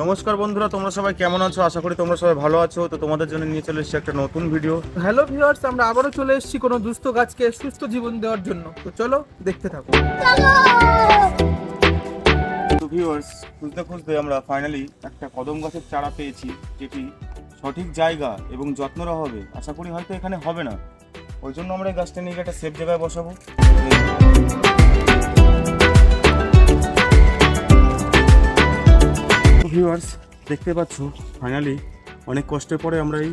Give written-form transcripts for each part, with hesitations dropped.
নমস্কার বন্ধুরা, তোমরা সবাই কেমন আছো? আশা করি তোমরা সবাই ভালো আছো। তো তোমাদের জন্য নিয়ে চলে এসেছি একটা নতুন ভিডিও। হ্যালো ভিউয়ার্স, আমরা আবারও চলে এসেছি কোনো দুস্থ গাছকে সুস্থ জীবন দেওয়ার জন্য। তো চলো দেখতে থাকো। তো ভিউয়ার্স, খুঁজতে খুঁজতে আমরা ফাইনালি একটা কদম গাছের চারা পেয়েছি, যেটি সঠিক জায়গা এবং যত্নরা হবে। আশা করি হয়তো এখানে হবে না, ওই জন্য আমরা এই গাছটা নিয়ে একটা সেফ জায়গায় বসাবো। ভিউয়ার্স, দেখতে পাচ্ছ ফাইনালি অনেক কষ্টের পরে আমরা এই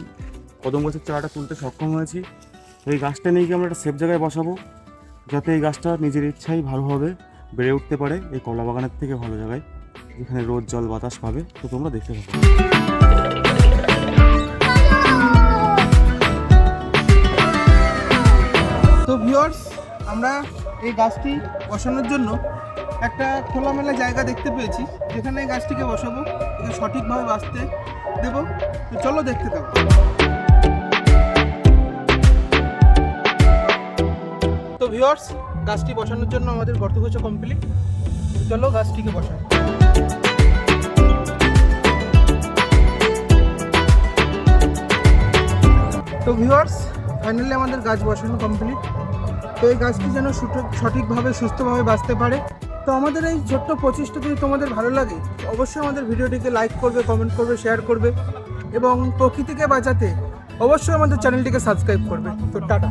কদম গাছের চারাটা তুলতে সক্ষম হয়েছি। এই গাছটা নিয়ে গিয়ে আমরা একটা সেফ জায়গায় বসাবো, যাতে এই গাছটা নিজের ইচ্ছাই ভালোভাবে বেড়ে উঠতে পারে এই কলা বাগানের থেকে ভালো জায়গায়, যেখানে রোদ জল বাতাস পাবে। তো তোমরা দেখতে পাবে। তো ভিউয়ার্স, আমরা এই গাছটি বসানোর জন্য একটা খোলামেলা জায়গা দেখতে পেয়েছি, যেখানে এই গাছটিকে বসাবো, একে সঠিকভাবে বাঁচতে দেবো। তো চলো দেখতে থাকো। তো ভিউয়ার্স, গাছটি বসানোর জন্য আমাদের গর্ত খোঁচা কমপ্লিট। চলো গাছটিকে বসাই। তো ভিউয়ার্স, ফাইনালি আমাদের গাছ বসানো কমপ্লিট। তো এই গাছটি যেন সঠিকভাবে সুস্থভাবে বাঁচতে পারে। তো আমাদের এই ছোট্ট প্রচেষ্টা যদি তোমাদের ভালো লাগে, অবশ্যই আমাদের ভিডিওটিকে লাইক করবে, কমেন্ট করবে, শেয়ার করবে এবং প্রকৃতিকে বাঁচাতে অবশ্যই আমাদের চ্যানেলটিকে সাবস্ক্রাইব করবে। তো টাটা।